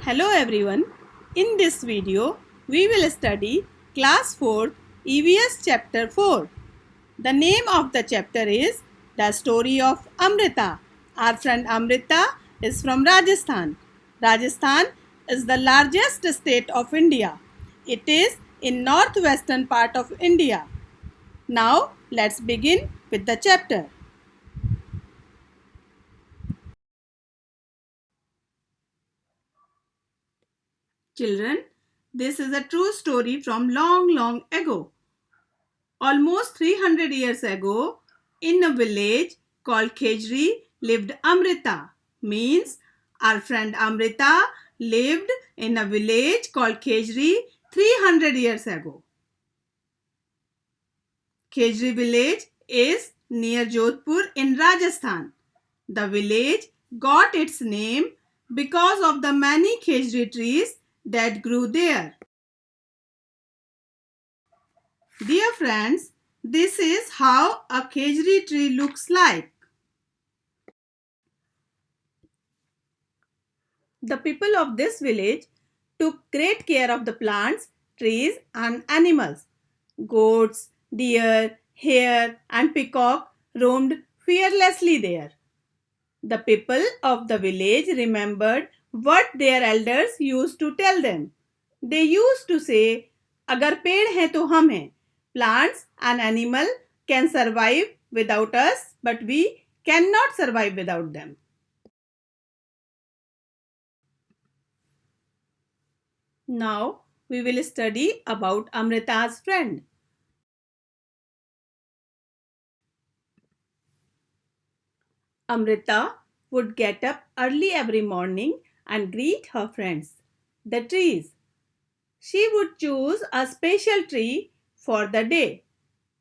Hello everyone. In this video, we will study Class 4 EVS Chapter 4. The name of the chapter is The Story of Amrita. Our friend Amrita is from Rajasthan. Rajasthan is the largest state of India. It is in northwestern part of India. Now, let's begin with the chapter. Children, this is a true story from long ago. Almost 300 years ago, in a village called Khejri lived Amrita. Means our friend Amrita lived in a village called Khejri 300 years ago. Khejri village is near Jodhpur in Rajasthan. The village got its name because of the many khejri trees that grew there. Dear friends, this is how a khejri tree looks like. The people of this village took great care of the plants, trees and animals. Goats, deer, hare and peacock roamed fearlessly there. The people of the village remembered what their elders used to tell them. They used to say, "Agar पेड़ हैं तो हम हैं." Plants and animal can survive without us, but we cannot survive without them. Now we will study about Amrita's friend. Amrita would get up early every morning and greet her friends, the trees. She would choose a special tree for the day.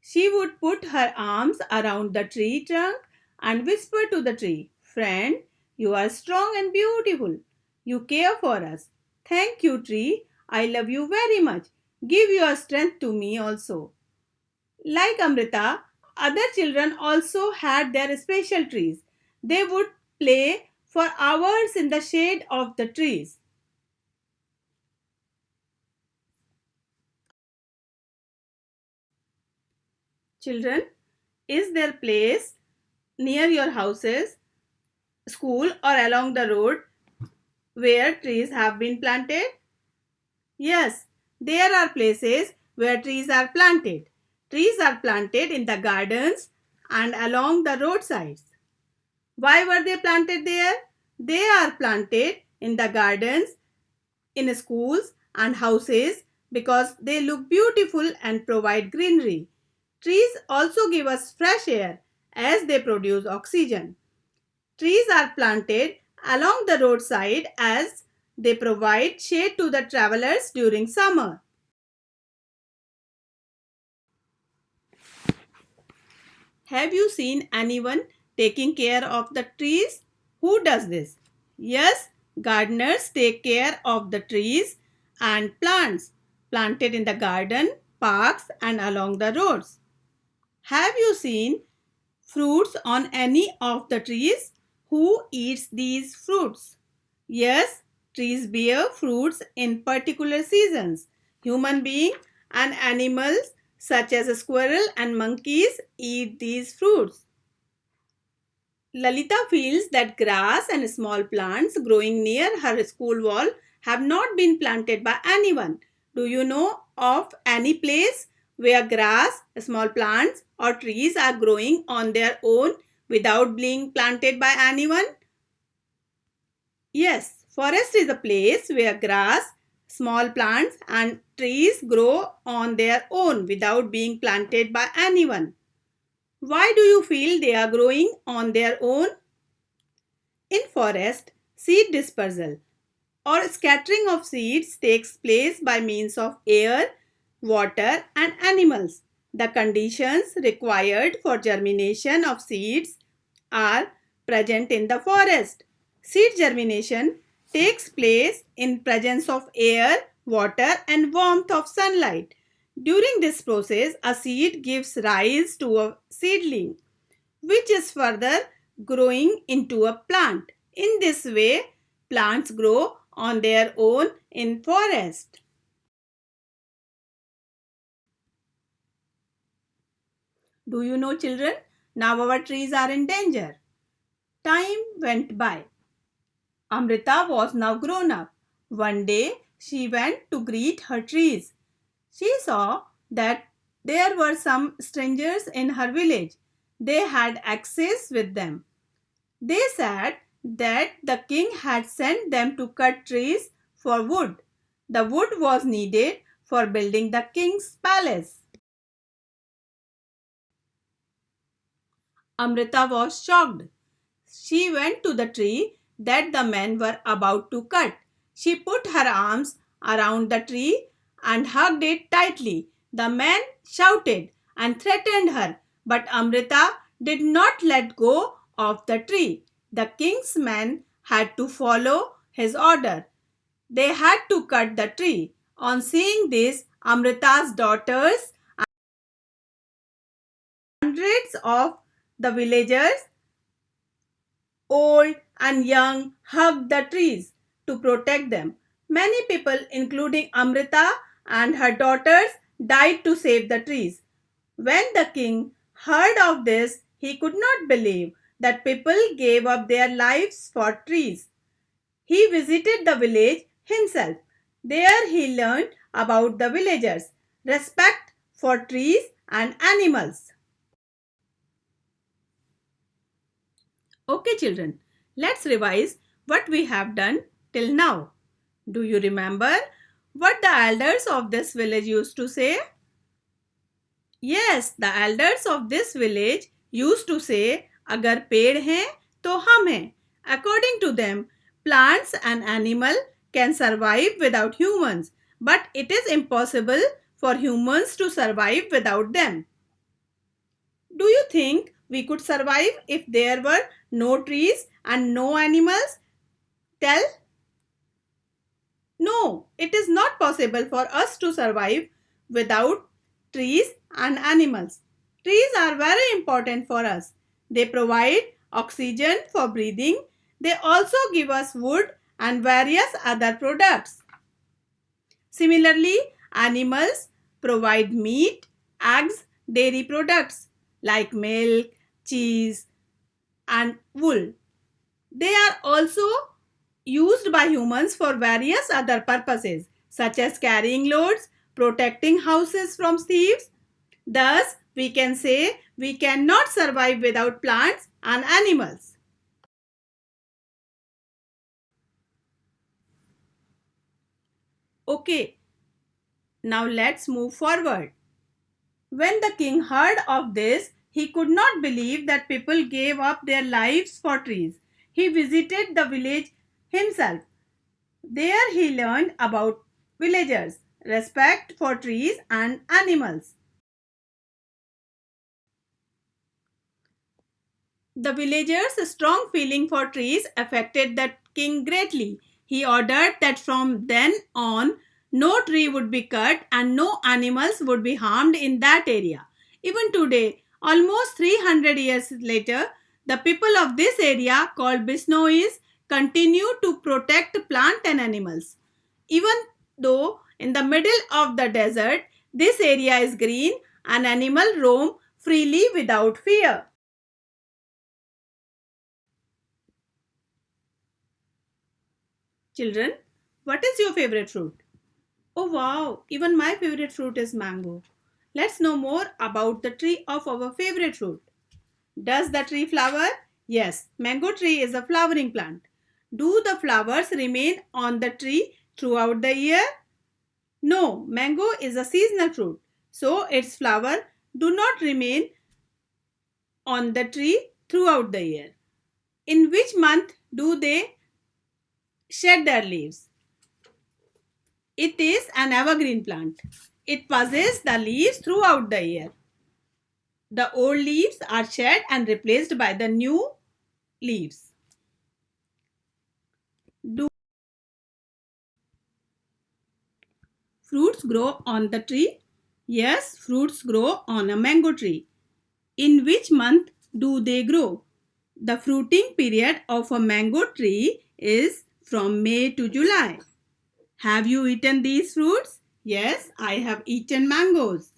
She would put her arms around the tree trunk and whisper to the tree, "Friend, you are strong and beautiful. You care for us. Thank you, tree. I love you very much. Give your strength to me also." Like Amrita, other children also had their special trees. They would play for hours in the shade of the trees. Children, is there place near your houses, school or along the road where trees have been planted? Yes, there are places where trees are planted. Trees are planted in the gardens and along the roadsides. Why were they planted there? They are planted in the gardens, in schools and houses because they look beautiful and provide greenery. Trees also give us fresh air as they produce oxygen. Trees are planted along the roadside as they provide shade to the travelers during summer. Have you seen anyone taking care of the trees? Who does this? Yes, gardeners take care of the trees and plants planted in the garden, parks and along the roads. Have you seen fruits on any of the trees? Who eats these fruits? Yes, trees bear fruits in particular seasons. Human beings and animals such as a squirrel and monkeys eat these fruits. Lalita feels that grass and small plants growing near her school wall have not been planted by anyone. Do you know of any place where grass, small plants, or trees are growing on their own without being planted by anyone? Yes, forest is a place where grass, small plants, and trees grow on their own without being planted by anyone. Why do you feel they are growing on their own? In forest, seed dispersal or scattering of seeds takes place by means of air, water and animals. The conditions required for germination of seeds are present in the forest. Seed germination takes place in presence of air, water and warmth of sunlight. During this process, a seed gives rise to a seedling, which is further growing into a plant. In this way, plants grow on their own in forest. Do you know, children? Now our trees are in danger. Time went by. Amrita was now grown up. One day she went to greet her trees. She saw that there were some strangers in her village. They had axes with them. They said that the king had sent them to cut trees for wood. The wood was needed for building the king's palace. Amrita was shocked. She went to the tree that the men were about to cut. She put her arms around the tree and hugged it tightly. The men shouted and threatened her, but Amrita did not let go of the tree. The king's men had to follow his order. They had to cut the tree. On seeing this, Amrita's daughters and hundreds of the villagers, old and young, hugged the trees to protect them. Many people, including Amrita and her daughters, died to save the trees. When the king heard of this, he could not believe that people gave up their lives for trees. He visited the village himself. There he learned about the villagers' respect for trees and animals. Okay, children, let's revise what we have done till now. Do you remember what the elders of this village used to say? Yes, the elders of this village used to say, "Agar पेड़ हैं तो हम हैं." According to them, plants and animal can survive without humans, but it is impossible for humans to survive without them. Do you think we could survive if there were no trees and no animals? Tell. No, it is not possible for us to survive without trees and animals. Trees are very important for us. They provide oxygen for breathing. They also give us wood and various other products. Similarly, animals provide meat, eggs, dairy products like milk, cheese, and wool. They are also used by humans for various other purposes, such as carrying loads, protecting houses from thieves. Thus, we can say we cannot survive without plants and animals. Okay, now let's move forward. When the king heard of this, he could not believe that people gave up their lives for trees. He visited the village himself. There he learned about villagers' respect for trees and animals. The villagers' strong feeling for trees affected the king greatly. He ordered that from then on, no tree would be cut and no animals would be harmed in that area. Even today, almost 300 years later, the people of this area called Bisnois continue to protect plant and animals. Even though in the middle of the desert, this area is green and animals roam freely without fear. Children, what is your favorite fruit? Oh wow, even my favorite fruit is mango. Let's know more about the tree of our favorite fruit. Does the tree flower? Yes, mango tree is a flowering plant. Do the flowers remain on the tree throughout the year? No, mango is a seasonal fruit, so its flower do not remain on the tree throughout the year. In which month do they shed their leaves? It is an evergreen plant. It possesses the leaves throughout the year. The old leaves are shed and replaced by the new leaves. Do fruits grow on the tree? Yes, fruits grow on a mango tree. In which month do they grow? The fruiting period of a mango tree is from May to July. Have you eaten these fruits? Yes, I have eaten mangoes.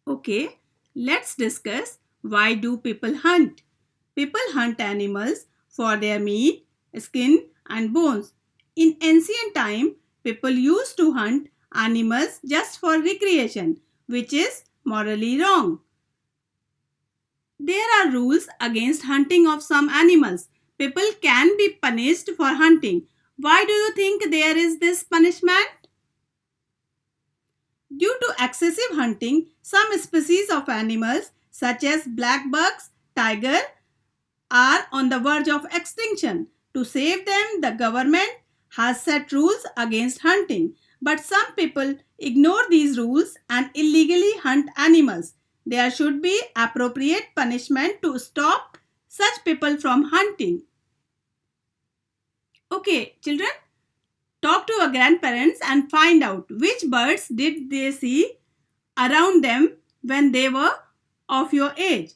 Okay, let's discuss why do people hunt? People hunt animals for their meat, skin and bones. In ancient time, people used to hunt animals just for recreation, which is morally wrong. There are rules against hunting of some animals. People can be punished for hunting. Why do you think there is this punishment? Due to excessive hunting, some species of animals such as black bugs, tiger are on the verge of extinction. To save them, the government has set rules against hunting. But some people ignore these rules and illegally hunt animals. There should be appropriate punishment to stop such people from hunting. Okay, children, talk to your grandparents and find out which birds did they see around them when they were of your age.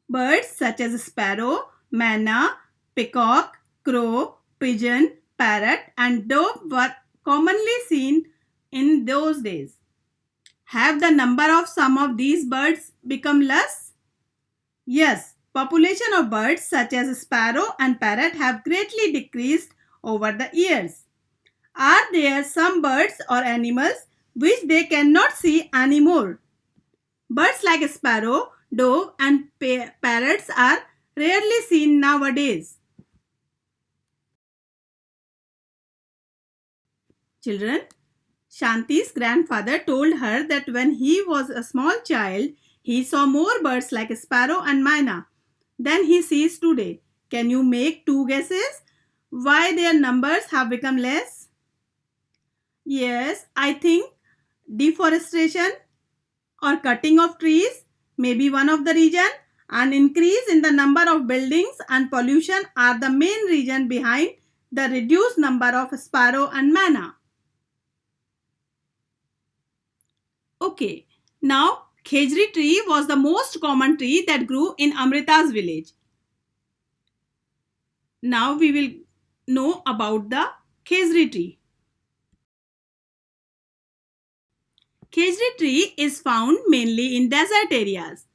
Birds such as sparrow, manna, peacock, crow, pigeon, parrot and dove were commonly seen in those days. Have the number of some of these birds become less? Yes, population of birds such as sparrow and parrot have greatly decreased over the years. Are there some birds or animals which they cannot see anymore? Birds like sparrow, dove and parrots are rarely seen nowadays. Children, Shanti's grandfather told her that when he was a small child, he saw more birds like sparrow and myna than he sees today. Can you make two guesses why their numbers have become less? Yes, I think deforestation or cutting of trees may be one of the reason, and increase in the number of buildings and pollution are the main reason behind the reduced number of sparrow and manna. Okay, now khejri tree was the most common tree that grew in Amrita's village. Now we will know about the khejri tree. Khejri tree is found mainly in desert areas.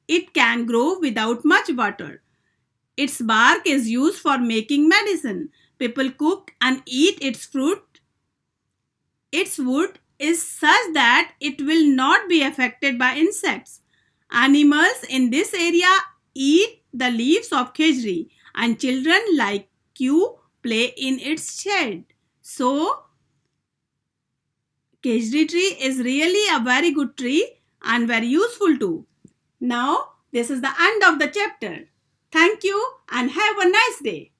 It can grow without much water. Its bark is used for making medicine. People cook and eat its fruit. Its wood is such that it will not be affected by insects. Animals in this area eat the leaves of khejri and children like you play in its shade. So, khejri tree is really a very good tree and very useful too. Now, this is the end of the chapter. Thank you and have a nice day.